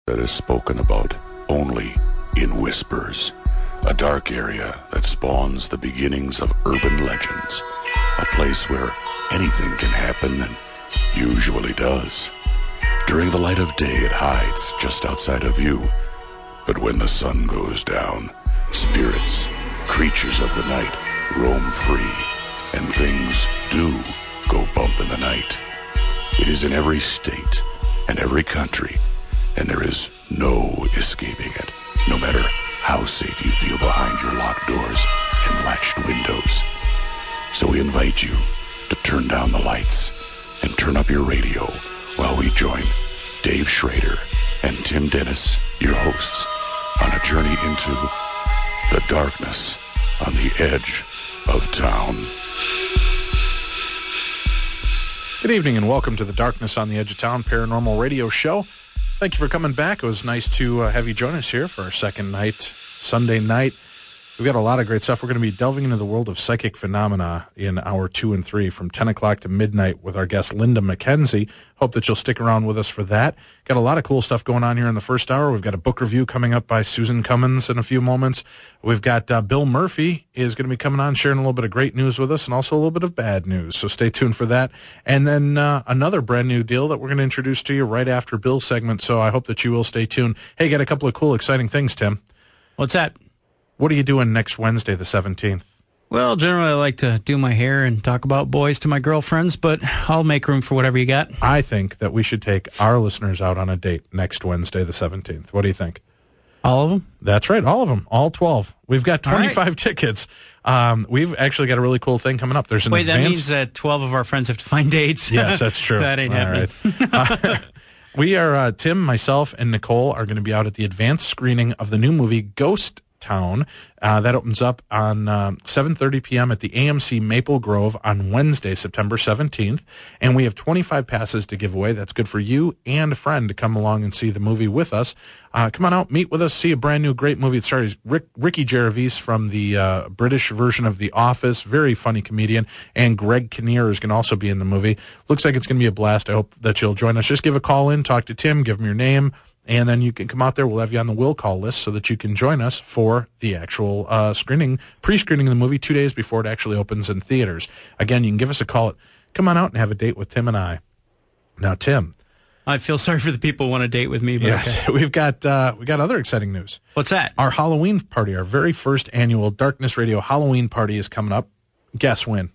that is spoken about only in whispers. A dark area that spawns the beginnings of urban legends. A place where anything can happen and usually does. During the light of day, it hides just outside of view. But when the sun goes down, spirits, creatures of the night, roam free, and things do go bump in the night. It is in every state and every country, and there is no escaping it, no matter how safe you feel behind your locked doors and latched windows. So we invite you to turn down the lights and turn up your radio while we join Dave Schrader and Tim Dennis, your hosts, on a journey into the darkness on the edge of town. Good evening and welcome to the Darkness on the Edge of Town Paranormal Radio Show. Thank you for coming back. It was nice to have you join us here for our second night, Sunday night. We've got a lot of great stuff. We're going to be delving into the world of psychic phenomena in hour 2 and 3 from 10 o'clock to midnight with our guest Linda McKenzie. Hope that you'll stick around with us for that. Got a lot of cool stuff going on here in the first hour. We've got a book review coming up by Susan Cummins in a few moments. We've got Bill Murphy is going to be coming on, sharing a little bit of great news with us and also a little bit of bad news. So stay tuned for that. And then another brand new deal that we're going to introduce to you right after Bill's segment. So I hope that you will stay tuned. Hey, got a couple of cool, exciting things, Tim. What's that? What are you doing next Wednesday, the 17th? Well, generally I like to do my hair and talk about boys to my girlfriends, but I'll make room for whatever you got. I think that we should take our listeners out on a date next Wednesday, the 17th. What do you think? All of them? That's right, all of them, all 12. We've got 25 tickets. We've actually got a really cool thing coming up. There's an Wait, that means that 12 of our friends have to find dates? Yes, that's true. That ain't happening. Right. We are, Tim, myself, and Nicole are going to be out at the advanced screening of the new movie Ghost Town. That opens up on 7:30 p.m. at the AMC Maple Grove on Wednesday, September 17th. And we have 25 passes to give away. That's good for you and a friend to come along and see the movie with us. Come on out, meet with us, see a brand new great movie. It stars Ricky Gervais from the British version of The Office, very funny comedian, and Greg Kinnear is going to also be in the movie. Looks like it's going to be a blast. I hope that you'll join us. Just give a call in, talk to Tim, give him your name, and then you can come out there. We'll have you on the will call list so that you can join us for the actual screening, pre-screening of the movie 2 days before it actually opens in theaters. Again, you can give us a call. Come on out and have a date with Tim and I. Now, Tim. I feel sorry for the people who want to date with me. But yes, okay. We've got other exciting news. What's that? Our Halloween party, our very first annual Darkness Radio Halloween party is coming up. Guess when?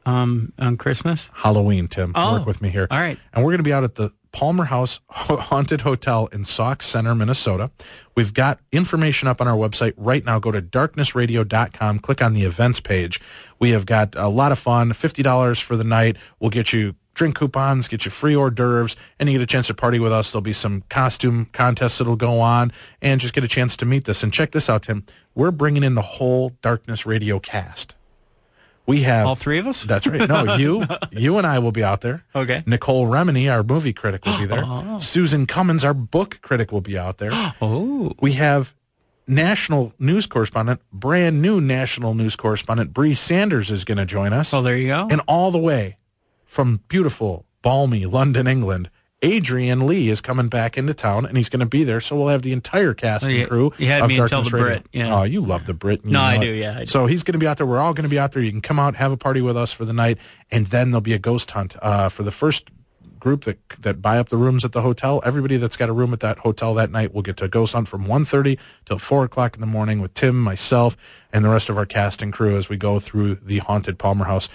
On Christmas? Halloween, Tim. Oh, work with me here. All right. And we're going to be out at the Palmer House Haunted Hotel in Sauk Center, Minnesota. We've got information up on our website right now. Go to darknessradio.com, click on the events page. We have got a lot of fun, $50 for the night. We'll get you drink coupons, get you free hors d'oeuvres, and you get a chance to party with us. There'll be some costume contests that'll go on, and just get a chance to meet this. And check this out, Tim. We're bringing in the whole Darkness Radio cast. We have all three of us? That's right. No, you and I will be out there. Okay. Nicole Remini, our movie critic, will be there. Oh. Susan Cummins, our book critic, will be out there. Oh. We have national news correspondent, brand new national news correspondent, Bree Sanders is going to join us. Oh, there you go. And all the way from beautiful, balmy London, England, Adrian Lee is coming back into town, and he's going to be there, so we'll have the entire cast and crew. You had of me Darkness until the Radio. Brit. Yeah. Oh, you love the Brit. No, I do, yeah. I do. So he's going to be out there. We're all going to be out there. You can come out, have a party with us for the night, and then there'll be a ghost hunt for the first group that buy up the rooms at the hotel. Everybody that's got a room at that hotel that night will get to ghost hunt from 1:30 till 4 o'clock in the morning with Tim, myself, and the rest of our cast and crew as we go through the haunted Palmer House.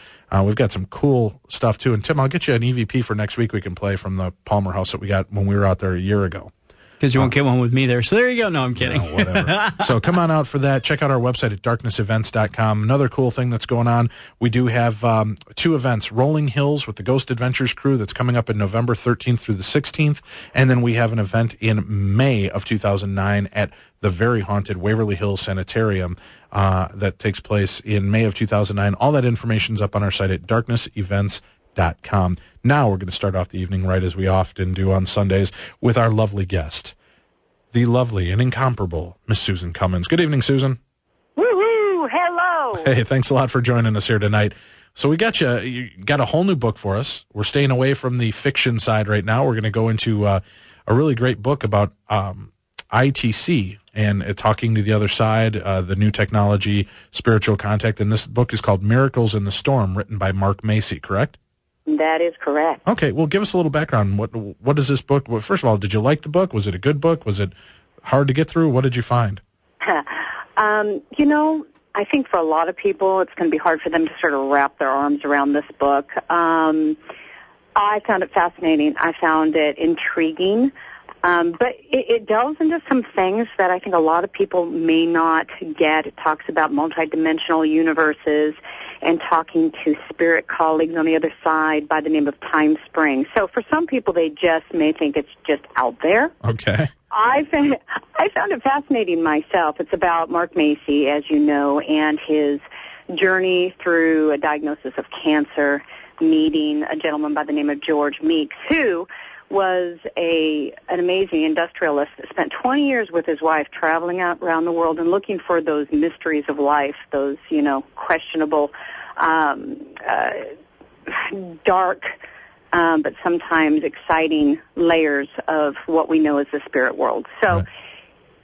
We've got some cool stuff, too. And, Tim, I'll get you an EVP for next week we can play from the Palmer House that we got when we were out there a year ago. Because you won't get one with me there. So there you go. No, I'm kidding. No, whatever. So come on out for that. Check out our website at darknessevents.com. Another cool thing that's going on, we do have 2 events. Rolling Hills with the Ghost Adventures crew that's coming up in November 13th through the 16th. And then we have an event in May of 2009 at the very haunted Waverly Hills Sanitarium that takes place in May of 2009. All that information's up on our site at darknessevents.com. Now we're going to start off the evening right as we often do on Sundays with our lovely guest, the lovely and incomparable Miss Susan Cummins. Good evening, Susan. Woo-hoo, hello. Hey, thanks a lot for joining us here tonight. So we got you got a whole new book for us. We're staying away from the fiction side right now. We're going to go into a really great book about ITC and talking to the other side, the new technology, spiritual contact. And this book is called Miracles in the Storm, written by Mark Macy, correct? That is correct. Okay, well, give us a little background. What is this book? Well, first of all, did you like the book? Was it a good book? Was it hard to get through? What did you find? I think for a lot of people, it's going to be hard for them to sort of wrap their arms around this book. I found it fascinating. I found it intriguing. But it delves into some things that I think a lot of people may not get. It talks about multidimensional universes and talking to spirit colleagues on the other side by the name of Time Spring. So for some people, they just may think it's just out there. Okay. I found it fascinating myself. It's about Mark Macy, as you know, and his journey through a diagnosis of cancer, meeting a gentleman by the name of George Meeks, who was an amazing industrialist that spent 20 years with his wife traveling out around the world and looking for those mysteries of life, those, questionable, dark, but sometimes exciting layers of what we know as the spirit world. So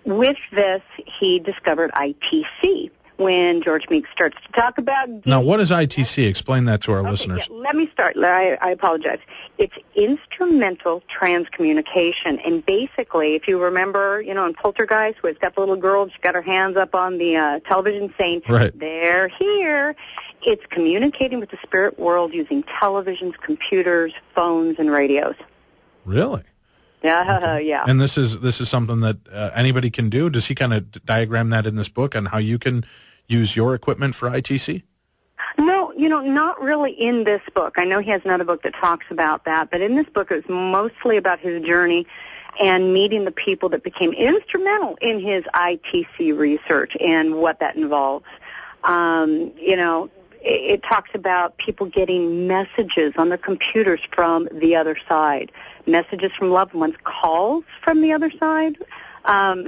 with this, he discovered ITC. When George Meeks starts to talk about... Now, what is ITC? Explain that to our listeners. Yeah, let me start. I apologize. It's instrumental transcommunication. And basically, if you remember, in Poltergeist, where it's got the little girl, she's got her hands up on the television saying, they're here. It's communicating with the spirit world using televisions, computers, phones, and radios. Really? Yeah, okay. Yeah. And this is something that anybody can do? Does he kind of diagram that in this book on how you can use your equipment for ITC? No, not really in this book. I know he has another book that talks about that, but in this book it's mostly about his journey and meeting the people that became instrumental in his ITC research and what that involves. It talks about people getting messages on their computers from the other side, messages from loved ones, calls from the other side.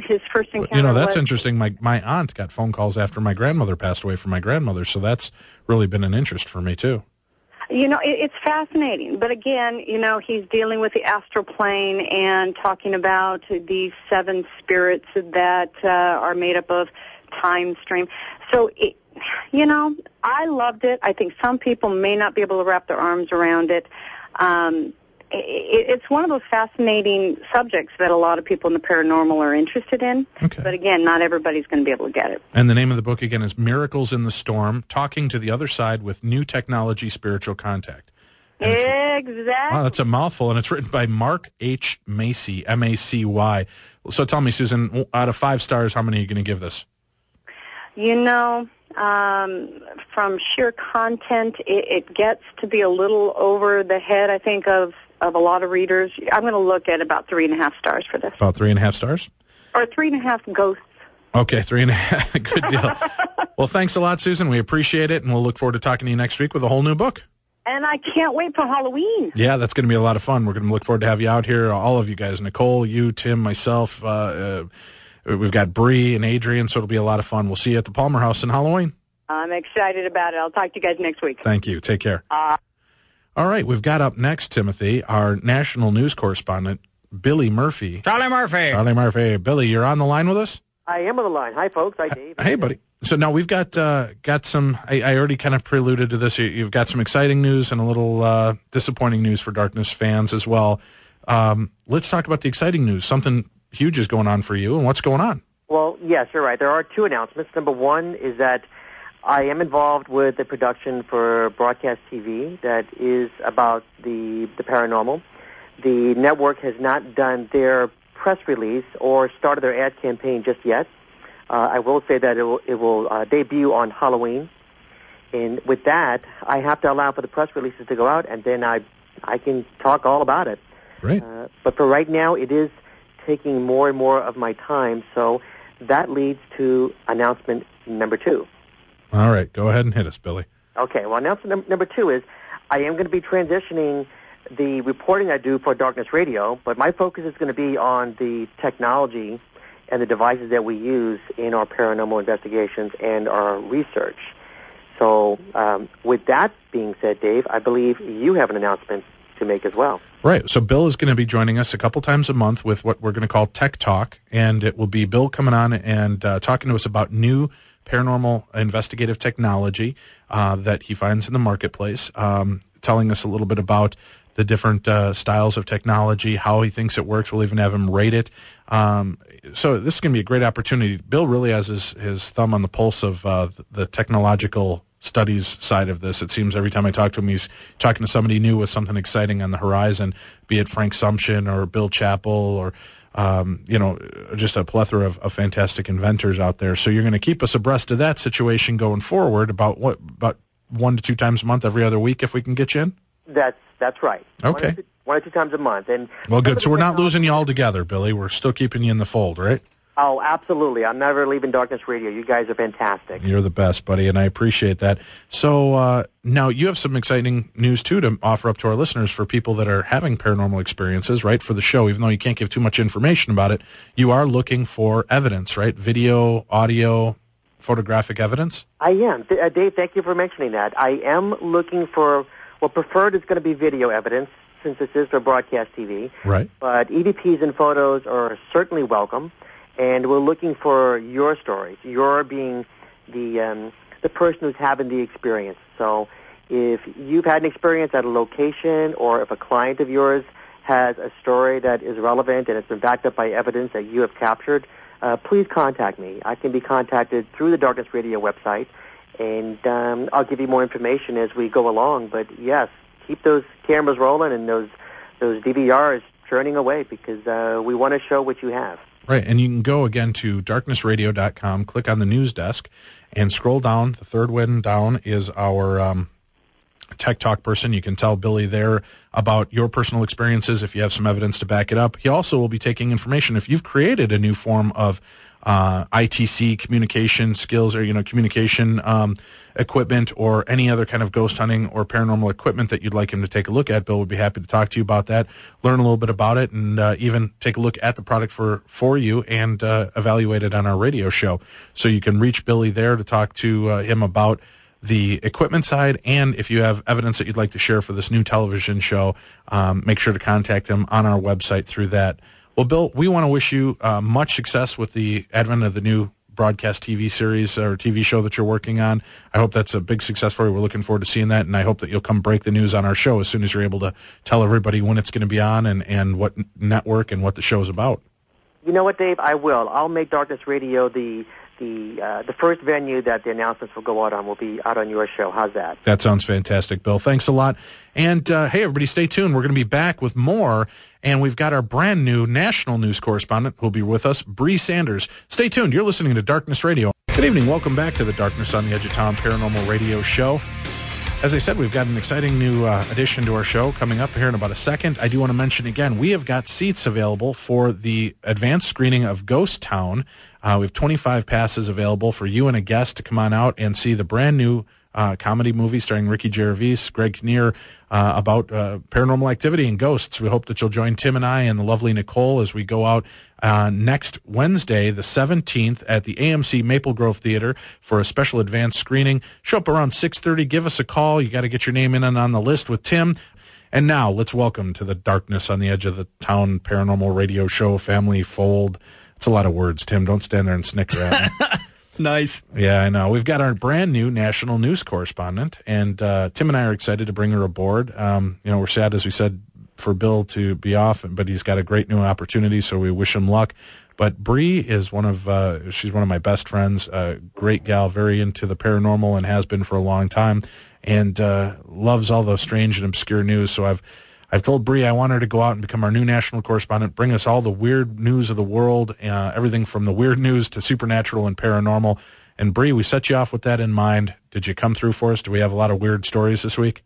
His first encounter that's interesting. My aunt got phone calls after my grandmother passed away from my grandmother, so that's really been an interest for me, too. It's fascinating. But again, he's dealing with the astral plane and talking about these 7 spirits that are made up of time stream. So, I loved it. I think some people may not be able to wrap their arms around it. It's one of those fascinating subjects that a lot of people in the paranormal are interested in. Okay. But again, not everybody's going to be able to get it. And the name of the book, again, is Miracles in the Storm, Talking to the Other Side with New Technology, Spiritual Contact. Exactly. Wow, that's a mouthful, and it's written by Mark H. Macy, M-A-C-Y. So tell me, Susan, out of 5 stars, how many are you going to give this? From sheer content, it gets to be a little over the head, I think, of a lot of readers. I'm going to look at about 3.5 stars for this. About 3.5 stars? Or 3.5 ghosts. Okay, 3.5. Good deal. Well, thanks a lot, Susan. We appreciate it, and we'll look forward to talking to you next week with a whole new book. And I can't wait for Halloween. Yeah, that's going to be a lot of fun. We're going to look forward to have you out here, all of you guys, Nicole, you, Tim, myself. We've got Bree and Adrian, so it'll be a lot of fun. We'll see you at the Palmer House on Halloween. I'm excited about it. I'll talk to you guys next week. Thank you. Take care. All right, we've got up next, Timothy, our national news correspondent, Billy Murphy. Charlie Murphy. Billy, you're on the line with us? I am on the line. Hi, folks. Hi, Dave. Hey, buddy. So now we've got some, I already kind of preluded to this. You've got some exciting news and a little disappointing news for Darkness fans as well. Let's talk about the exciting news. Something huge is going on for you, and what's going on? Well, yes, you're right. There are 2 announcements. Number 1 is that I am involved with the production for broadcast TV that is about the paranormal. The network has not done their press release or started their ad campaign just yet. I will say that it will debut on Halloween. And with that, I have to allow for the press releases to go out, and then I can talk all about it. Great. But for right now, it is taking more and more of my time, so that leads to announcement number 2. All right, go ahead and hit us, Billy. Okay, well, announcement number 2 is I am going to be transitioning the reporting I do for Darkness Radio, but my focus is going to be on the technology and the devices that we use in our paranormal investigations and our research. So with that being said, Dave, I believe you have an announcement to make as well. Right. So Bill is going to be joining us a couple times a month with what we're going to call Tech Talk, and it will be Bill coming on and talking to us about new paranormal investigative technology that he finds in the marketplace, telling us a little bit about the different styles of technology, how he thinks it works. We'll even have him rate it. So this is going to be a great opportunity. Bill really has his thumb on the pulse of the technological studies side of this. It seems every time I talk to him, he's talking to somebody new with something exciting on the horizon, be it Frank Sumption or Bill Chappell or just a plethora of fantastic inventors out there. So you're going to keep us abreast of that situation going forward about 1 to 2 times a month, every other week, if we can get you in? That's right. Okay. One or two times a month. And well, good. So we're not losing you altogether, Billy. We're still keeping you in the fold, right? Oh, absolutely. I'm never leaving Darkness Radio. You guys are fantastic. You're the best, buddy, and I appreciate that. So now you have some exciting news, too, to offer up to our listeners for people that are having paranormal experiences, right, for the show. Even though you can't give too much information about it, you are looking for evidence, right? Video, audio, photographic evidence? I am. Dave, thank you for mentioning that. I am looking for, well, preferred is going to be video evidence, since this is for broadcast TV. Right. But EVPs and photos are certainly welcome. And we're looking for your stories, your being the person who's having the experience. So if you've had an experience at a location or if a client of yours has a story that is relevant and it's been backed up by evidence that you have captured, please contact me. I can be contacted through the Darkness Radio website, and I'll give you more information as we go along. But, yes, keep those cameras rolling and those DVRs churning away because we want to show what you have. Right, and you can go again to darknessradio.com, click on the news desk, and scroll down. The third one down is our Tech Talk person. You can tell Billy there about your personal experiences if you have some evidence to back it up. He also will be taking information if you've created a new form of ITC communication skills or, communication equipment or any other kind of ghost hunting or paranormal equipment that you'd like him to take a look at. Bill would be happy to talk to you about that, learn a little bit about it, and even take a look at the product for you and evaluate it on our radio show. So you can reach Billy there to talk to him about the equipment side, and if you have evidence that you'd like to share for this new television show, make sure to contact him on our website through that. Well, Bill, we want to wish you much success with the advent of the new broadcast TV series or TV show that you're working on. I hope that's a big success for you. We're looking forward to seeing that, and I hope that you'll come break the news on our show as soon as you're able to tell everybody when it's going to be on and what network and what the show is about. You know what, Dave? I will. I'll make Darkness Radio the first venue that the announcements will go out on will be out on your show. How's that? That sounds fantastic, Bill. Thanks a lot. And, hey, everybody, stay tuned. We're going to be back with more, and we've got our brand new national news correspondent who will be with us, Bree Sanders. Stay tuned. You're listening to Darkness Radio. Good evening. Welcome back to the Darkness on the Edge of Town Paranormal Radio Show. As I said, we've got an exciting new addition to our show coming up here in about a second. I do want to mention again, we have got seats available for the advanced screening of Ghost Town. We have 25 passes available for you and a guest to come on out and see the brand new comedy movie starring Ricky Gervais, Greg Kinnear, about paranormal activity and ghosts. We hope that you'll join Tim and I and the lovely Nicole as we go out next Wednesday, the 17th, at the AMC Maple Grove Theater for a special advanced screening. Show up around 6:30. Give us a call. You got to get your name in and on the list with Tim. And now let's welcome to the Darkness on the Edge of the Town Paranormal Radio Show family fold. It's a lot of words, Tim. Don't stand there and snicker at me. Nice. Yeah, I know. We've got our brand new national news correspondent, and Tim and I are excited to bring her aboard. We're sad, as we said, for Bill to be off, but he's got a great new opportunity, so we wish him luck. But Bree is she's one of my best friends, great gal, very into the paranormal and has been for a long time, and loves all the strange and obscure news. So I've told Bree I want her to go out and become our new national correspondent, bring us all the weird news of the world, everything from the weird news to supernatural and paranormal. And Bree, we set you off with that in mind. Did you come through for us? Do we have a lot of weird stories this week?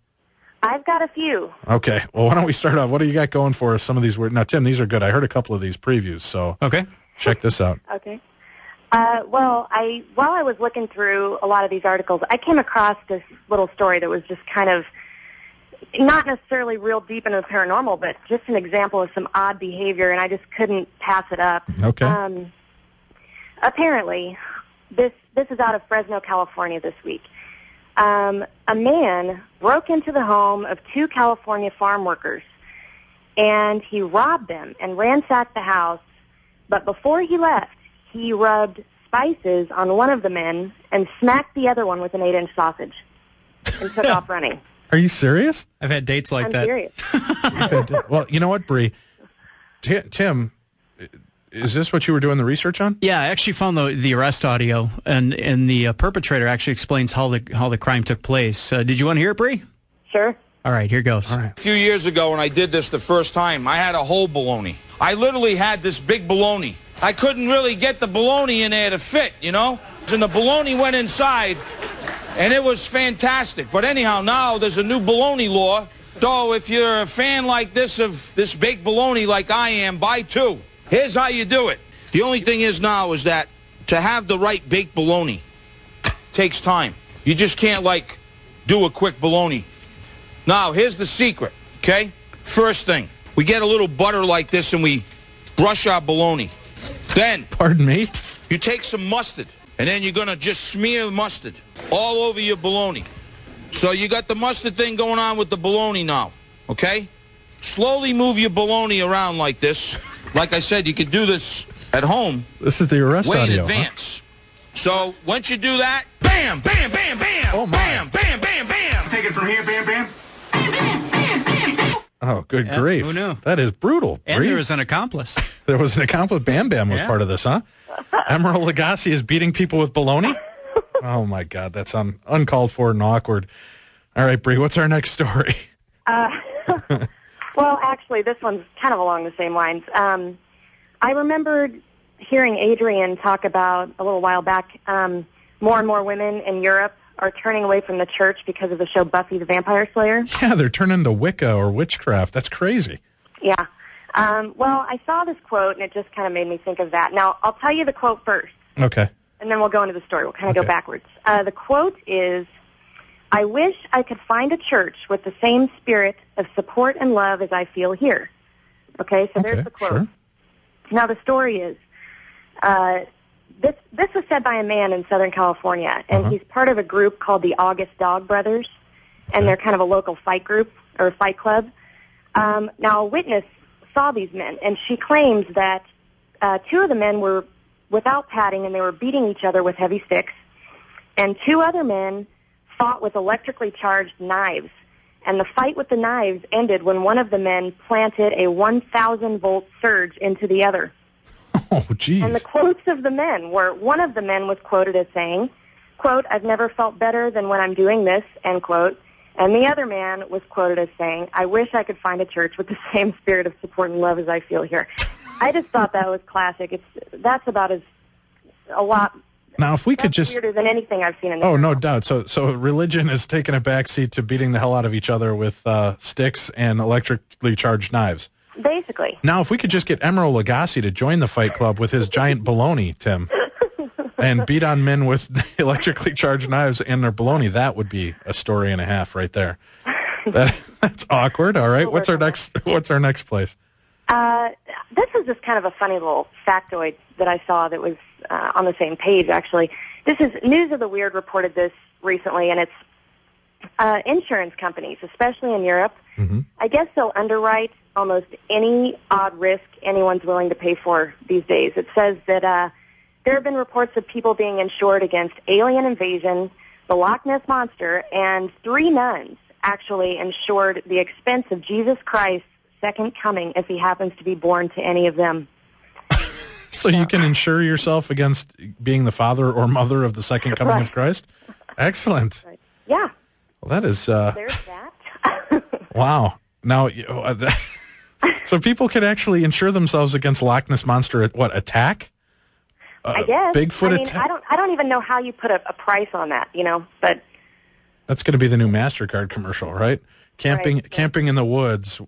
I've got a few. Okay. Well, why don't we start off? What do you got going for us? Some of these weird. Now, Tim, these are good. I heard a couple of these previews, so okay. Check this out. Okay. While I was looking through a lot of these articles, I came across this little story that was just kind of not necessarily real deep into the paranormal, but just an example of some odd behavior, and I just couldn't pass it up. Okay. Apparently, this is out of Fresno, California this week. A man broke into the home of two California farm workers and he robbed them and ransacked the house. But before he left, he rubbed spices on one of the men and smacked the other one with an 8-inch sausage and took off running. Are you serious? I've had dates like I'm that. serious. Well, you know what, Bree? Tim, is this what you were doing the research on? Yeah, I actually found the arrest audio, and the perpetrator actually explains how the crime took place. Did you want to hear it, Bree? Sure. All right, here goes. All right. A few years ago when I did this the first time, I had a whole bologna. I literally had this big bologna. I couldn't really get the bologna in there to fit, you know? And the bologna went inside, and it was fantastic. But anyhow, now there's a new bologna law. So if you're a fan like this of this baked bologna like I am, buy 2. Here's how you do it. The only thing is now is that to have the right baked bologna takes time. You just can't, like, do a quick bologna. Now, here's the secret, okay? First thing, we get a little butter like this and we brush our bologna. Then, Pardon me? you take some mustard, and then you're going to just smear mustard all over your bologna. So you got the mustard thing going on with the bologna now, okay? Slowly move your bologna around like this. Like I said, you could do this at home. This is the arrest way audio. in advance. So once you do that, bam, bam, bam, bam, Oh, my. bam, bam, bam, bam. Take it from here, bam, bam. Oh, good Yeah, grief. who knew? That is brutal. And Bree. there was an accomplice. There was an accomplice. Bam Bam was Yeah. part of this, huh? Emerald Lagasse is beating people with bologna? Oh, my God. That's uncalled for and awkward. All right, Bree, what's our next story? Well, actually, this one's kind of along the same lines. I remembered hearing Adrian talk about a little while back, more and more women in Europe are turning away from the church because of the show Buffy the Vampire Slayer. Yeah, they're turning to Wicca or witchcraft. That's crazy. Yeah. Well, I saw this quote, and it just kind of made me think of that. Now, I'll tell you the quote first, Okay. and then we'll go into the story. We'll kind of Okay. go backwards. The quote is, "I wish I could find a church with the same spirit of support and love as I feel here." Okay, so Okay, there's the quote. sure. Now, the story is, this was said by a man in Southern California, and he's part of a group called the August Dog Brothers, and they're kind of a local fight group or fight club. Now, a witness saw these men, and she claims that 2 of the men were without padding, and they were beating each other with heavy sticks, and 2 other men fought with electrically charged knives. And the fight with the knives ended when one of the men planted a 1,000-volt surge into the other. Oh, geez. And the quotes of the men were, one of the men was quoted as saying, quote, "I've never felt better than when I'm doing this," end quote. And the other man was quoted as saying, "I wish I could find a church with the same spirit of support and love as I feel here." I just thought that was classic. That's about as a lot. Now, if we could That's just... weirder than anything I've seen in Oh, no Israel. doubt. So religion is taking a backseat to beating the hell out of each other with sticks and electrically charged knives. Basically. Now, if we could just get Emerald Lagasse to join the fight club with his giant bologna, Tim, and beat on men with electrically charged knives and their bologna, that would be a story and a half right there. That's awkward. All right. What's our next place? This is just kind of a funny little factoid that I saw that was on the same page, actually. This is News of the Weird reported this recently, and it's insurance companies, especially in Europe. I guess they'll underwrite almost any odd risk anyone's willing to pay for these days. It says that there have been reports of people being insured against alien invasion, the Loch Ness Monster, and 3 nuns actually insured the expense of Jesus Christ's second coming if he happens to be born to any of them. So you can insure yourself against being the father or mother of the second coming Right. of Christ? Excellent. Yeah, Well, that is... there's that. Wow. Now, so people could actually insure themselves against Loch Ness Monster at what, attack? I guess. Bigfoot I mean, attack? I don't even know how you put a price on that, but That's going to be the new MasterCard commercial, right? Camping Right, yeah. camping in the woods,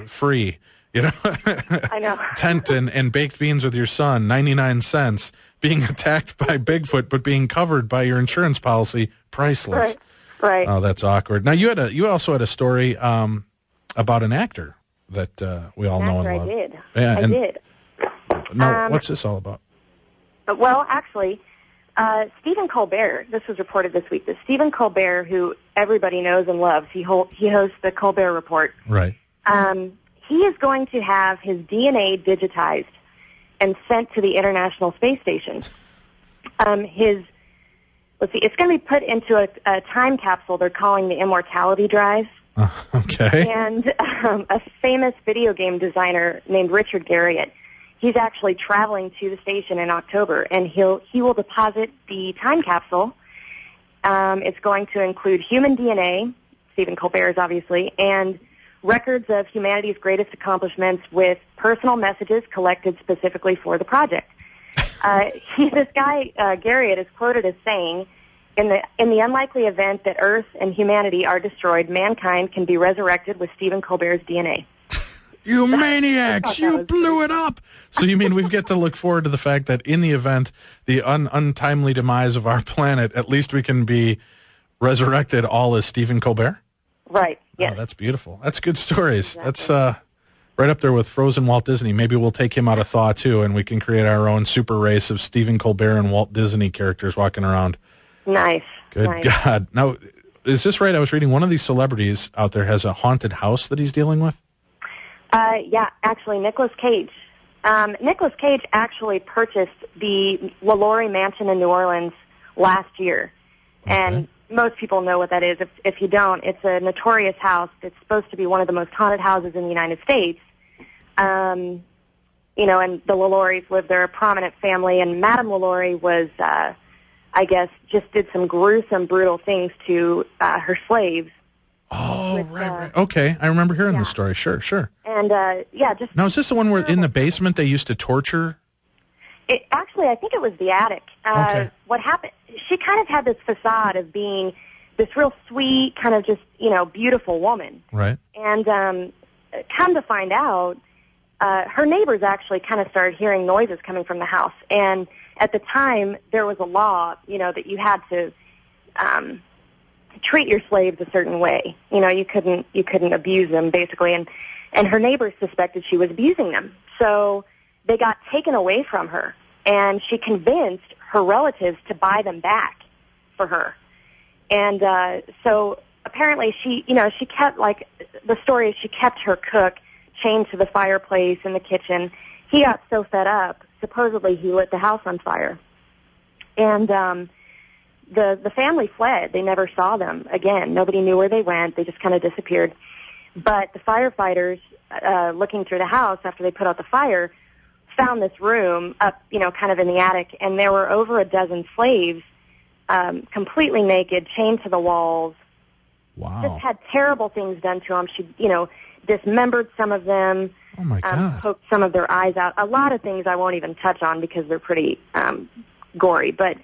free. I know. Tent and baked beans with your son, 99 cents. Being attacked by Bigfoot, but being covered by your insurance policy, priceless. Right. Oh, that's awkward. Now, you also had a story about an actor that we all know and I love. did. Yeah, I did. No, what's this all about? Well, actually, Stephen Colbert, this was reported this week, that Stephen Colbert, who everybody knows and loves, he hosts the Colbert Report. Right. he is going to have his DNA digitized and sent to the International Space Station. It's going to be put into a time capsule they're calling the Immortality Drive. Okay. And a famous video game designer named Richard Garriott, he's actually traveling to the station in October, and he will deposit the time capsule. It's going to include human DNA, Stephen Colbert's obviously, and records of humanity's greatest accomplishments with personal messages collected specifically for the project. This guy, Garriott, is quoted as saying, in the unlikely event that Earth and humanity are destroyed, mankind can be resurrected with Stephen Colbert's DNA. You maniacs! You blew it up! So you mean we get to look forward to the fact that in the event, the untimely demise of our planet, at least we can be resurrected all as Stephen Colbert? Right, yes. Oh, that's beautiful. That's good stories. Exactly. That's right up there with Frozen Walt Disney. Maybe we'll take him out of thaw, too, and we can create our own super race of Stephen Colbert and Walt Disney characters walking around. Nice. Good nice. God. Now, is this right? I was reading one of these celebrities out there has a haunted house that he's dealing with? Yeah, actually, Nicolas Cage. Nicolas Cage actually purchased the LaLaurie Mansion in New Orleans last year. Okay. And most people know what that is. If you don't, it's a notorious house. It's supposed to be one of the most haunted houses in the United States. And the LaLauries lived there, a prominent family, and Madame LaLaurie was, I guess, just did some gruesome, brutal things to her slaves. Oh, right. Okay, I remember hearing this story. Sure. And, just... Now, is this the one where in the basement they used to torture? Actually, I think it was the attic. Okay. What happened, she kind of had this facade of being this real sweet, kind of just, beautiful woman. Right. And come to find out, her neighbors actually kind of started hearing noises coming from the house. And at the time, there was a law, that you had to treat your slaves a certain way. You couldn't abuse them, basically. And her neighbors suspected she was abusing them. So they got taken away from her, and she convinced her relatives to buy them back for her. And so apparently she kept, the story is she kept her cook chained to the fireplace in the kitchen. He got so fed up, supposedly he lit the house on fire. And the family fled. They never saw them again. Nobody knew where they went. They just kind of disappeared. But the firefighters, looking through the house after they put out the fire, found this room up, kind of in the attic, and there were over a dozen slaves, completely naked, chained to the walls. Wow. Just had terrible things done to them. She, dismembered some of them. Oh, my God. Poked some of their eyes out. A lot of things I won't even touch on because they're pretty gory. But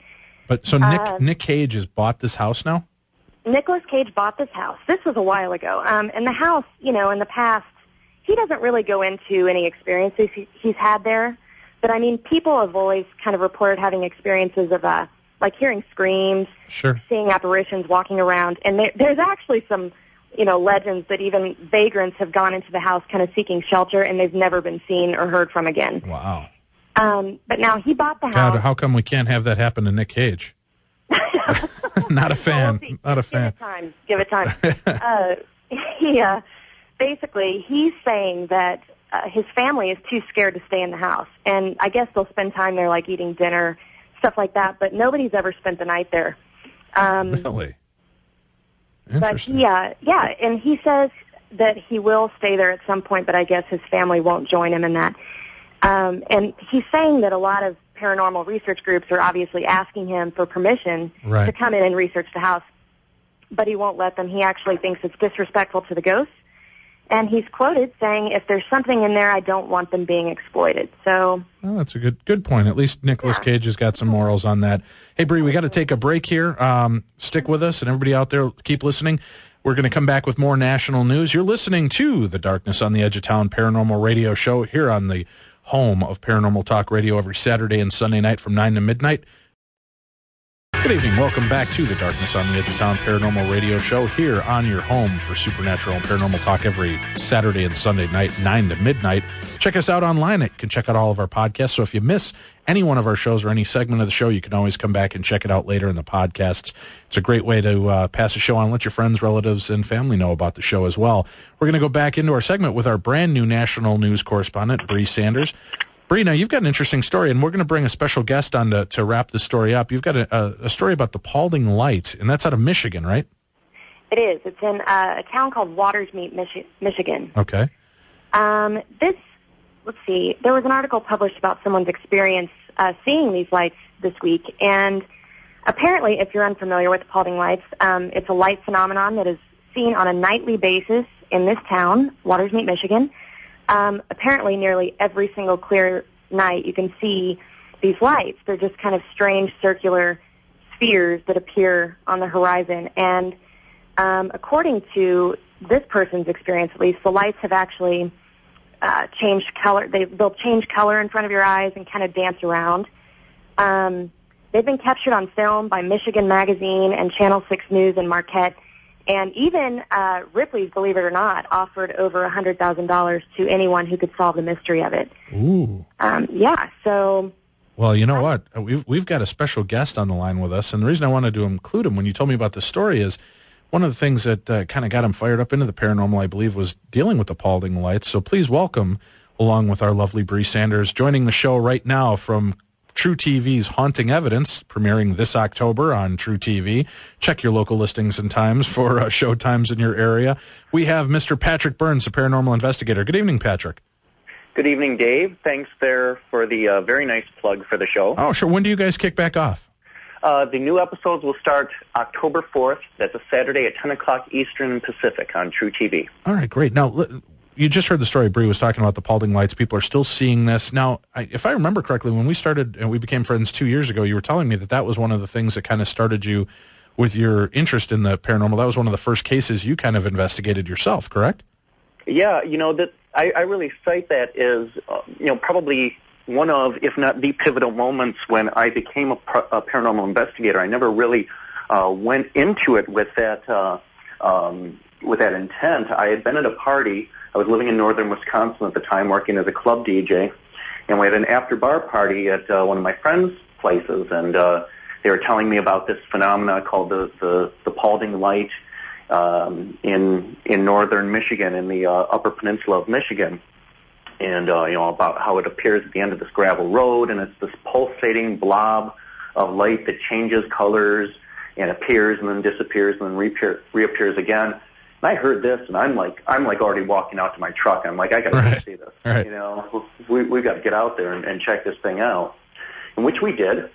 so Nick Cage has bought this house now? Nicolas Cage bought this house. This was a while ago. And the house, in the past, he doesn't really go into any experiences he's had there. But, people have always kind of reported having experiences of, hearing screams, sure, seeing apparitions, walking around. And there's actually some, legends that even vagrants have gone into the house kind of seeking shelter, and they've never been seen or heard from again. Wow. But now he bought the house. God, how come we can't have that happen to Nick Cage? Not a fan. Well, Not a fan. Give it time. Basically, he's saying that his family is too scared to stay in the house. And I guess they'll spend time there, eating dinner, stuff like that. But nobody's ever spent the night there. Really? Interesting. But and he says that he will stay there at some point, but I guess his family won't join him in that. And he's saying that a lot of paranormal research groups are obviously asking him for permission to come in and research the house, but he won't let them. He actually thinks it's disrespectful to the ghosts, and he's quoted saying, "If there's something in there, I don't want them being exploited." So, well, that's a good point. At least Nicolas Cage has got some morals on that. Hey, Bree, we got to take a break here. Stick with us, and everybody out there, keep listening. We're going to come back with more national news. You're listening to the Darkness on the Edge of Town Paranormal Radio Show here on the home of Paranormal Talk Radio every Saturday and Sunday night from 9 to midnight. Good evening. Welcome back to the Darkness on the Edge of Town Paranormal Radio Show here on your home for supernatural and paranormal talk every Saturday and Sunday night, 9 to midnight. Check us out online. You can check out all of our podcasts. So if you miss any one of our shows or any segment of the show, you can always come back and check it out later in the podcasts. It's a great way to pass the show on, let your friends, relatives, and family know about the show as well. We're going to go back into our segment with our brand new national news correspondent, Bree Sanders. Bree, now you've got an interesting story, and we're going to bring a special guest on to wrap the story up. You've got a story about the Paulding Light, and that's out of Michigan, right? It is. It's in a town called Watersmeet, Michigan. Okay. Let's see, there was an article published about someone's experience seeing these lights this week, and apparently, if you're unfamiliar with the Paulding Lights, it's a light phenomenon that is seen on a nightly basis in this town, Watersmeet, Michigan. Apparently, nearly every single clear night, you can see these lights. They're just kind of strange circular spheres that appear on the horizon. And according to this person's experience, at least, the lights have actually changed color. They'll change color in front of your eyes and kind of dance around. They've been captured on film by Michigan Magazine and Channel 6 News and Marquette. And even Ripley's, believe it or not, offered over $100,000 to anyone who could solve the mystery of it. Ooh. Yeah, so... Well, you know what? We've got a special guest on the line with us, and the reason I wanted to include him when you told me about the story is one of the things that kind of got him fired up into the paranormal, I believe, was dealing with the Paulding Lights. So please welcome, along with our lovely Bree Sanders, joining the show right now from True TV's Haunting Evidence, premiering this October on True TV. Check your local listings and times for show times in your area. We have Mr. Patrick Burns, a paranormal investigator. Good evening, Patrick. Good evening, Dave. Thanks there for the very nice plug for the show. Oh, sure. When do you guys kick back off? The new episodes will start October 4th. That's a Saturday at 10 o'clock Eastern Pacific on True TV. All right, great. Now, you just heard the story. Bree was talking about the Paulding Lights. People are still seeing this. Now, if I remember correctly, when we started and we became friends 2 years ago, you were telling me that was one of the things that kind of started you with your interest in the paranormal. That was one of the first cases you kind of investigated yourself, correct? Yeah, that I really cite that as, probably one of, if not the pivotal moments when I became a paranormal investigator. I never really went into it with that intent. I had been at a party. I was living in northern Wisconsin at the time, working as a club DJ, and we had an after-bar party at one of my friends' places, and they were telling me about this phenomena called the Paulding Light in northern Michigan, in the Upper Peninsula of Michigan, and about how it appears at the end of this gravel road, and it's this pulsating blob of light that changes colors and appears and then disappears and then reappears again. And I heard this, and I'm like already walking out to my truck. I'm like, I got to see this. Right. We've got to get out there and check this thing out, and which we did,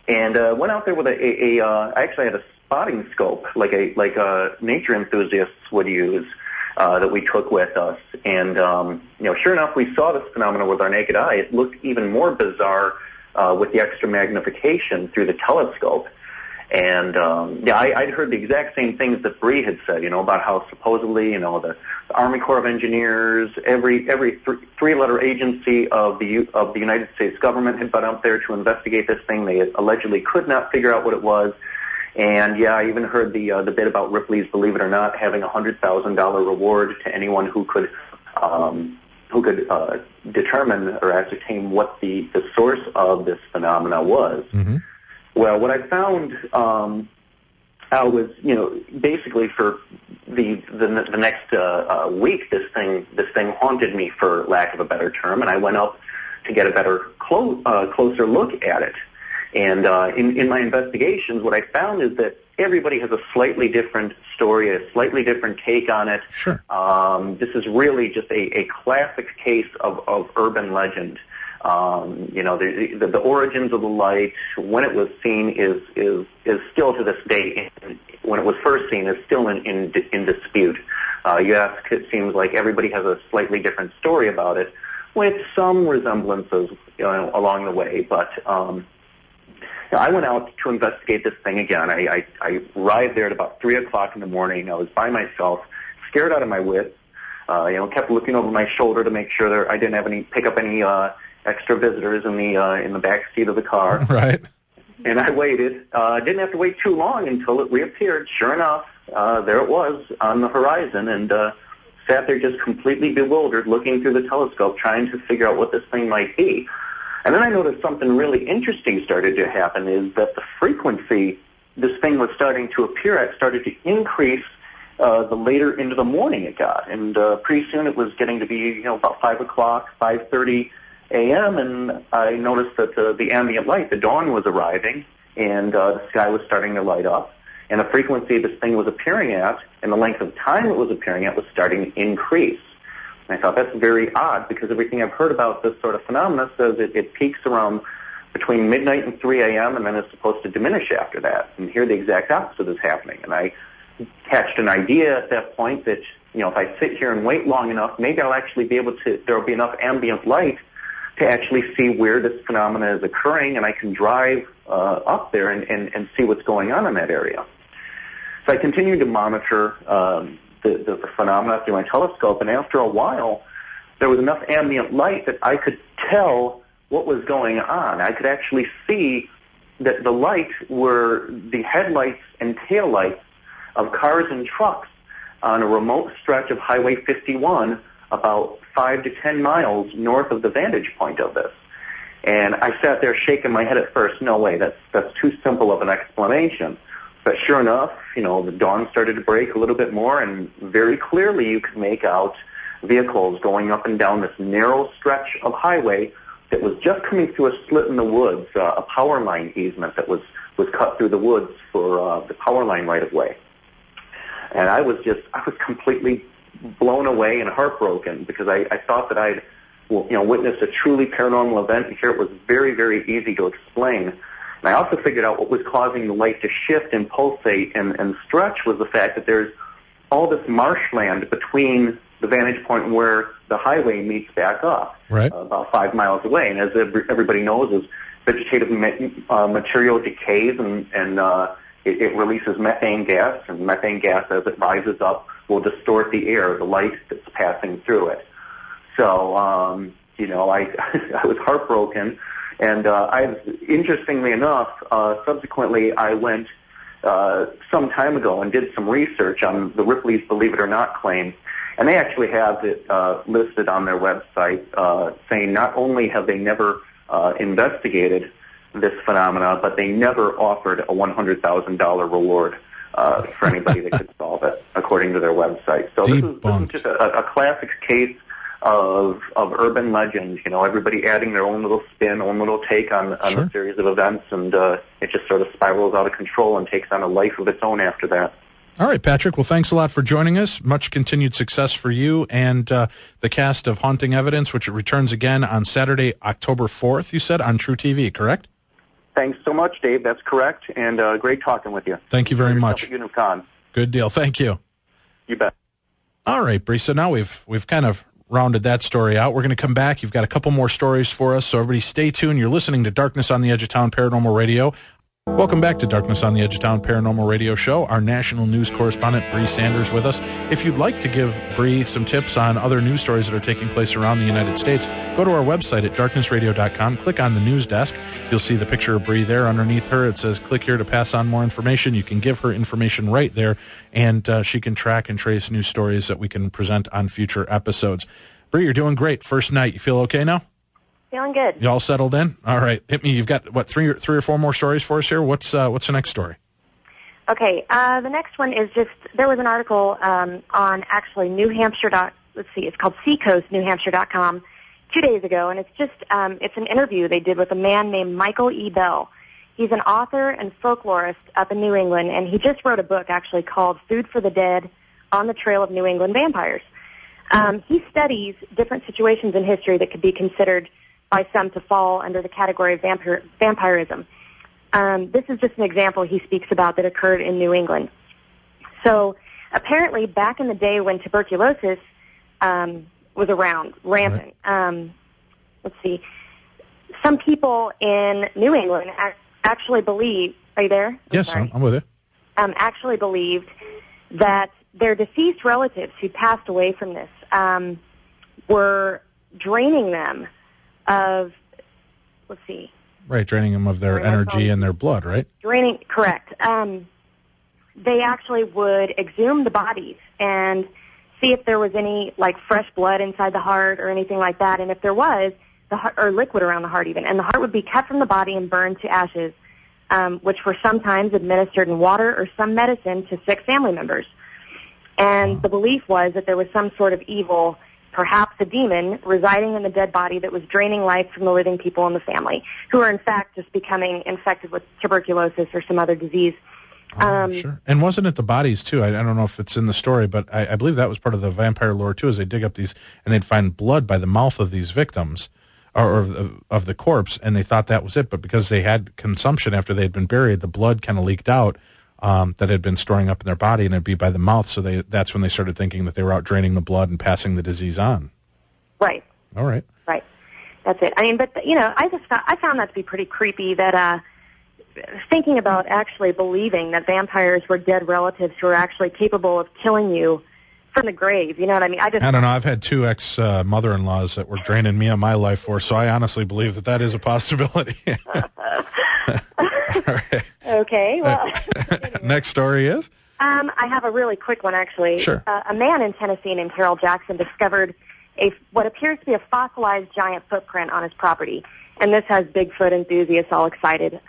and went out there with I actually had a spotting scope, like a nature enthusiasts would use, that we took with us, and sure enough, we saw this phenomenon with our naked eye. It looked even more bizarre with the extra magnification through the telescope. And I'd heard the exact same things that Bree had said, about how supposedly, the Army Corps of Engineers, every three-letter agency of the United States government had been up there to investigate this thing. They allegedly could not figure out what it was. And I even heard the bit about Ripley's, believe it or not, having a $100,000 reward to anyone who could determine or ascertain what the source of this phenomena was. Mm-hmm. Well, what I found was, basically for the next week, this thing haunted me, for lack of a better term, and I went up to get a better closer look at it. And in my investigations, what I found is that everybody has a slightly different story, a slightly different take on it. Sure. This is really just a classic case of urban legend. The origins of the light, when it was seen, is still to this day, when it was first seen, is still in dispute. You ask, it seems like everybody has a slightly different story about it, with some resemblances along the way. But I went out to investigate this thing again. I arrived there at about 3 o'clock in the morning. I was by myself, scared out of my wits. Kept looking over my shoulder to make sure I didn't pick up any extra visitors in the back seat of the car. Right. And I waited. Didn't have to wait too long until it reappeared. Sure enough, there it was on the horizon, and sat there just completely bewildered, looking through the telescope, trying to figure out what this thing might be. And then I noticed something really interesting started to happen, is that the frequency this thing was starting to appear at started to increase the later into the morning it got. And pretty soon it was getting to be, about 5 o'clock, 5:30 a.m., and I noticed that the ambient light, the dawn was arriving, and the sky was starting to light up, and the frequency this thing was appearing at and the length of time it was appearing at was starting to increase. And I thought that's very odd, because everything I've heard about this sort of phenomena says it peaks around between midnight and 3 a.m. and then it's supposed to diminish after that. And here the exact opposite is happening. And I hatched an idea at that point that, if I sit here and wait long enough, maybe I'll actually be able to, there'll be enough ambient light to actually see where this phenomena is occurring, and I can drive up there and see what's going on in that area. So I continued to monitor the phenomena through my telescope, and after a while, there was enough ambient light that I could tell what was going on. I could actually see that the light were the headlights and taillights of cars and trucks on a remote stretch of Highway 51 about 5 to 10 miles north of the vantage point of this. And I sat there shaking my head at first. No way, that's too simple of an explanation. But sure enough, the dawn started to break a little bit more, and very clearly you could make out vehicles going up and down this narrow stretch of highway that was just coming through a split in the woods, a power line easement that was cut through the woods for the power line right-of-way. And I was completely blown away and heartbroken, because I thought that I'd witnessed a truly paranormal event, and here it was very, very easy to explain. And I also figured out what was causing the light to shift and pulsate and stretch was the fact that there's all this marshland between the vantage point where the highway meets back up, right, about 5 miles away. And as everybody knows, as vegetative material decays and it releases methane gas, and methane gas, as it rises up, will distort the air, the light that's passing through it. So, I was heartbroken, and interestingly enough, subsequently I went some time ago and did some research on the Ripley's Believe It or Not claim, and they actually have it listed on their website, saying not only have they never investigated this phenomena, but they never offered a $100,000 reward for anybody that could solve it, according to their website. So this is just a classic case of urban legends. Everybody adding their own little spin, own little take on a series of events, and it just sort of spirals out of control and takes on a life of its own after that. All right, Patrick. Well, thanks a lot for joining us. Much continued success for you and the cast of Haunting Evidence, which returns again on Saturday, October 4th, you said, on True TV, correct? Thanks so much, Dave. That's correct, and great talking with you. Thank you very much. Good deal. Thank you. You bet. All right, Bree. So now we've kind of rounded that story out. We're going to come back. You've got a couple more stories for us, so everybody stay tuned. You're listening to Darkness on the Edge of Town Paranormal Radio. Welcome back to Darkness on the Edge of Town Paranormal Radio Show. Our national news correspondent, Bree Sanders, with us. If you'd like to give Bree some tips on other news stories that are taking place around the United States, go to our website at darknessradio.com, click on the news desk. You'll see the picture of Bree there. Underneath her, it says, click here to pass on more information. You can give her information right there, and she can track and trace news stories that we can present on future episodes. Bree, you're doing great. First night. You feel okay now? Feeling good. You all settled in? All right. Hit me. You've got, three or four more stories for us here? What's the next story? Okay. The next one is there was an article on actually New Hampshire. It's called seacoastnewhampshire.com 2 days ago, and it's an interview they did with a man named Michael E. Bell. He's an author and folklorist up in New England, and he just wrote a book actually called Food for the Dead: On the Trail of New England Vampires. He studies different situations in history that could be considered by some to fall under the category of vampirism. This is just an example he speaks about that occurred in New England. So apparently back in the day when tuberculosis was around, rampant, let's see, some people in New England actually believe, are you there? Yes, I'm with you. Actually believed that their deceased relatives who passed away from this were draining them of, Right, draining them of their energy and their blood, right? Correct. They actually would exhume the bodies and see if there was any, like, fresh blood inside the heart or anything like that. And if there was, or liquid around the heart even, and the heart would be cut from the body and burned to ashes, which were sometimes administered in water or some medicine to sick family members. And the belief was that there was some sort of evil, perhaps a demon, residing in the dead body that was draining life from the living people in the family, who are in fact just becoming infected with tuberculosis or some other disease. Sure. And wasn't it the bodies, too? I don't know if it's in the story, but I believe that was part of the vampire lore, too, as they dig up these, and they'd find blood by the mouth of these victims, or of the corpse, and they thought that was it, but because they had consumption after they had been buried, the blood kind of leaked out that had been storing up in their body, and it'd be by the mouth, so that's when they started thinking that they were out draining the blood and passing the disease on. Right. All right. Right. That's it. I mean, but, I found that to be pretty creepy, that thinking about actually believing that vampires were dead relatives who are actually capable of killing you from the grave. You know what I mean? I don't know. I've had two ex-mother-in-laws that were draining me of my life force, so I honestly believe that is a possibility. Right. Okay, well. Next story is? I have a really quick one, actually. Sure. A man in Tennessee named Harold Jackson discovered what appears to be a fossilized giant footprint on his property, and this has Bigfoot enthusiasts all excited.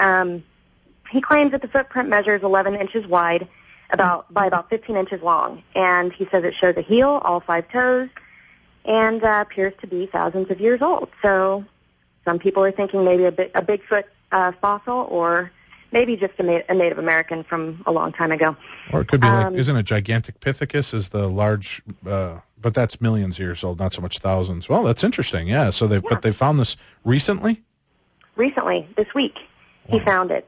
He claims that the footprint measures 11 inches wide, by about 15 inches long, and he says it shows a heel, all 5 toes, and appears to be thousands of years old. So some people are thinking maybe a Bigfoot fossil, or maybe just a Native American from a long time ago. Or it could be isn't it Gigantopithecus is the large, but that's millions of years old, not so much thousands. Well, that's interesting, yeah. So but they found this recently? Recently, this week, he found it.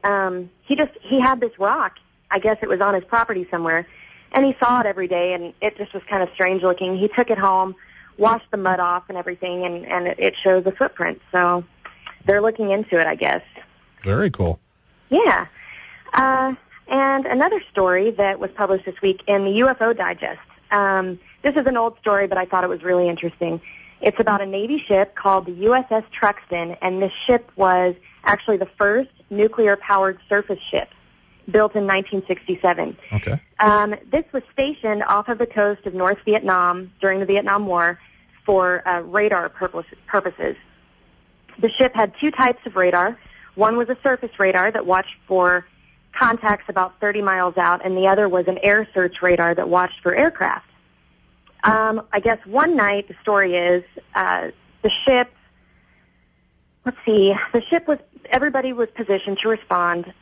He had this rock. I guess it was on his property somewhere, and he saw it every day, and it just was kind of strange looking. He took it home, washed the mud off and everything, and it shows a footprint. So they're looking into it, I guess. Very cool. Yeah. And another story that was published this week in the UFO Digest. This is an old story, but I thought it was really interesting. It's about a Navy ship called the USS Truxtun, and this ship was actually the first nuclear-powered surface ship, built in 1967. Okay. This was stationed off of the coast of North Vietnam during the Vietnam War for radar purposes. The ship had 2 types of radar. One was a surface radar that watched for contacts about 30 miles out, and the other was an air search radar that watched for aircraft. I guess one night, the story is, the ship, everybody was positioned to respond,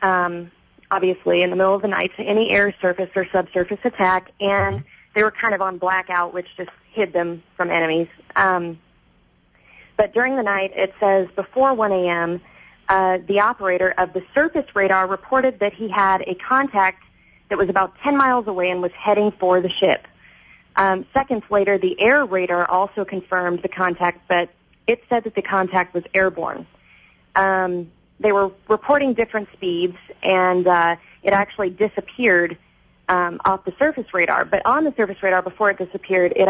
obviously, in the middle of the night to any air, surface, or subsurface attack, and they were kind of on blackout, which just hid them from enemies. But during the night, it says before 1 a.m., the operator of the surface radar reported that he had a contact that was about 10 miles away and was heading for the ship. Seconds later, the air radar also confirmed the contact, but it said that the contact was airborne. They were reporting different speeds, and it actually disappeared off the surface radar. But on the surface radar, before it disappeared, it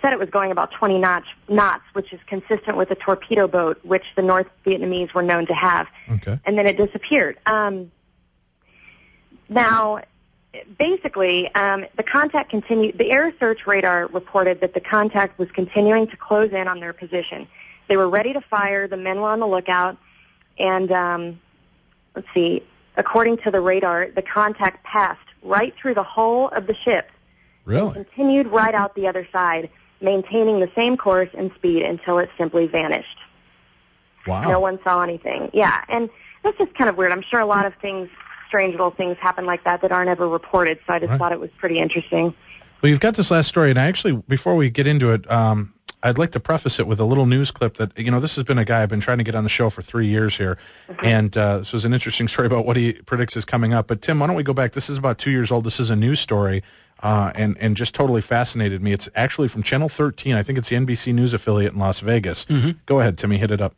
said it was going about 20 knots, which is consistent with a torpedo boat, which the North Vietnamese were known to have. Okay. And then it disappeared. Now, basically, the contact continued. The air search radar reported that the contact was continuing to close in on their position. They were ready to fire. The men were on the lookout. And, according to the radar, the contact passed right through the hull of the ship. Really? Continued right out the other side, maintaining the same course and speed until it simply vanished. Wow. No one saw anything. Yeah, and that's just kind of weird. I'm sure a lot of things, strange little things happen like that aren't ever reported, so I just thought it was pretty interesting. Well, you've got this last story, and I actually, before we get into it, I'd like to preface it with a little news clip that, this has been a guy I've been trying to get on the show for 3 years here, and this was an interesting story about what he predicts is coming up. But, Tim, why don't we go back? This is about 2 years old. This is a news story, and just totally fascinated me. It's actually from Channel 13. I think it's the NBC News affiliate in Las Vegas. Go ahead, Timmy, hit it up.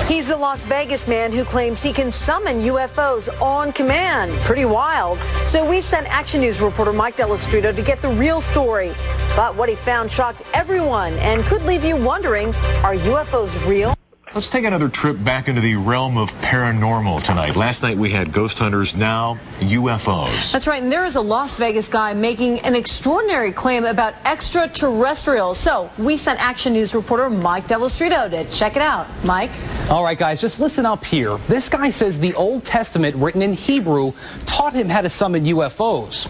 He's the Las Vegas man who claims he can summon UFOs on command. Pretty wild. So we sent Action News reporter Mike Delastrito to get the real story. But what he found shocked everyone and could leave you wondering, are UFOs real? Let's take another trip back into the realm of paranormal tonight. Last night we had ghost hunters, now UFOs. That's right, and there is a Las Vegas guy making an extraordinary claim about extraterrestrials. So we sent Action News reporter Mike Dell'Estrito to check it out. Mike? All right, guys, just listen up here. This guy says the Old Testament, written in Hebrew, taught him how to summon UFOs.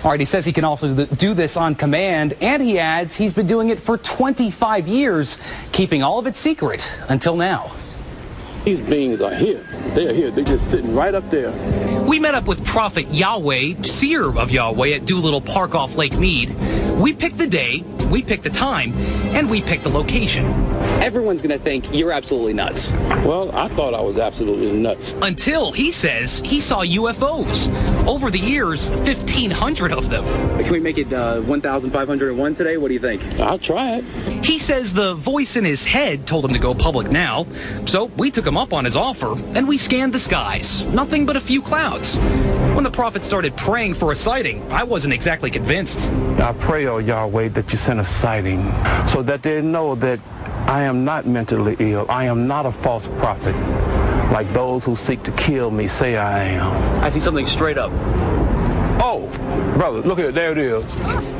All right, he says he can also do this on command, and he adds he's been doing it for 25 years, keeping all of it secret until now. These beings are here. They are here. They're just sitting right up there. We met up with Prophet Yahweh, seer of Yahweh, at Doolittle Park off Lake Mead. We picked the day, we picked the time, and we picked the location. Everyone's going to think you're absolutely nuts. Well, I thought I was absolutely nuts. Until he says he saw UFOs. Over the years, 1,500 of them. Can we make it 1,501 today? What do you think? I'll try it. He says the voice in his head told him to go public now, so we took him up on his offer, and we scanned the skies. Nothing but a few clouds. When the prophet started praying for a sighting, I wasn't exactly convinced. I pray, oh Yahweh, that you send a sighting so that they know that I am not mentally ill. I am not a false prophet like those who seek to kill me say I am. I see something straight up. Oh, brother, look at it. There it is.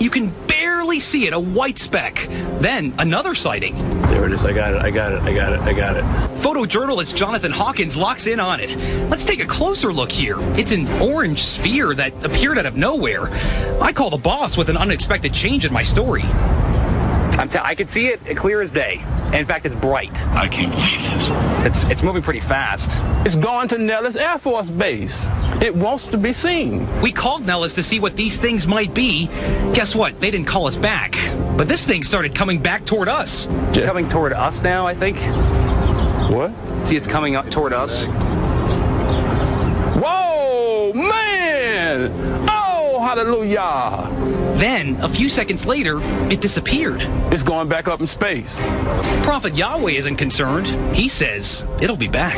You can barely see it, a white speck. Then another sighting. There it is. I got it. I got it. I got it. I got it. Photojournalist Jonathan Hawkins locks in on it. Let's take a clear look here. It's an orange sphere that appeared out of nowhere. I call the boss with an unexpected change in my story. I can see it clear as day. In fact, it's bright. I can't believe this. It's moving pretty fast. It's going to Nellis Air Force Base. It wants to be seen. We called Nellis to see what these things might be. Guess what? They didn't call us back. But this thing started coming back toward us. Yeah. It's coming toward us now, I think. What? See, it's coming up toward us. Whoa, man! Oh, hallelujah! Then, a few seconds later, it disappeared. It's going back up in space. Prophet Yahweh isn't concerned. He says it'll be back.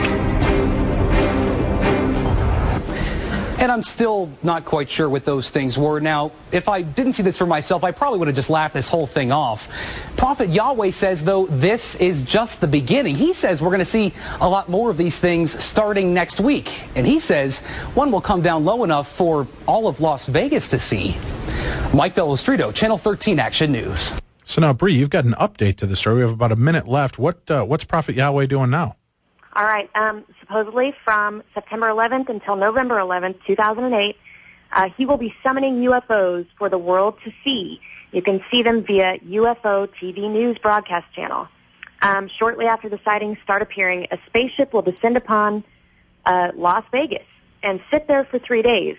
And I'm still not quite sure what those things were. Now, if I didn't see this for myself, I probably would have just laughed this whole thing off. Prophet Yahweh says, though, this is just the beginning. He says we're going to see a lot more of these things starting next week. And he says one will come down low enough for all of Las Vegas to see. Mike Dell'Estrito, Channel 13 Action News. So now, Bree, you've got an update to the story. We have about a minute left. What's Prophet Yahweh doing now? All right. Supposedly from September 11th until November 11th, 2008, he will be summoning UFOs for the world to see. You can see them via UFO TV News broadcast channel. Shortly after the sightings start appearing, a spaceship will descend upon Las Vegas and sit there for 3 days.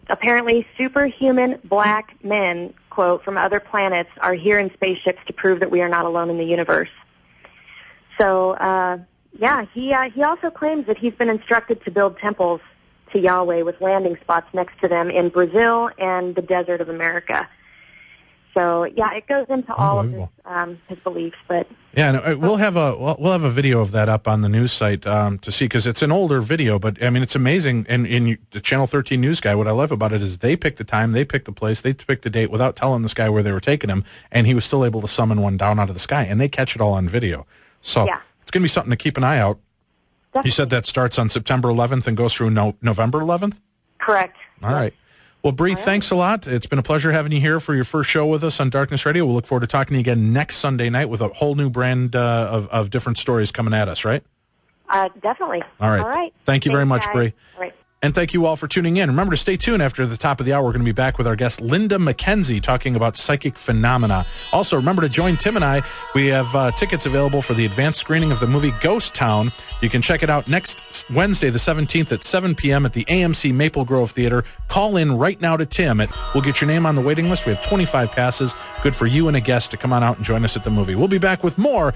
Apparently, superhuman black men, quote, from other planets are here in spaceships to prove that we are not alone in the universe. So, he also claims that he's been instructed to build temples to Yahweh with landing spots next to them in Brazil and the desert of America. So, yeah, it goes into all of his beliefs, but... Yeah, no, we'll have a video of that up on the news site to see, because it's an older video, but I mean it's amazing. And the Channel 13 news guy, what I love about it is they picked the time, they picked the place, they picked the date without telling this guy where they were taking him, and he was still able to summon one down out of the sky, and they catch it all on video. So it's going to be something to keep an eye out. Definitely. You said that starts on September 11th and goes through November 11th? Correct. All right. Well, Bree, thanks a lot. It's been a pleasure having you here for your first show with us on Darkness Radio. We'll look forward to talking to you again next Sunday night with a whole new brand of different stories coming at us, right? Definitely. All right. All right. Thank you very much, guys. Bree. All right. And thank you all for tuning in. Remember to stay tuned. After the top of the hour, we're going to be back with our guest, Linda McKenzie, talking about psychic phenomena. Also, remember to join Tim and I. We have tickets available for the advanced screening of the movie Ghost Town. You can check it out next Wednesday, the 17th at 7 p.m. at the AMC Maple Grove Theater. Call in right now to Tim. We'll get your name on the waiting list. We have 25 passes, good for you and a guest to come on out and join us at the movie. We'll be back with more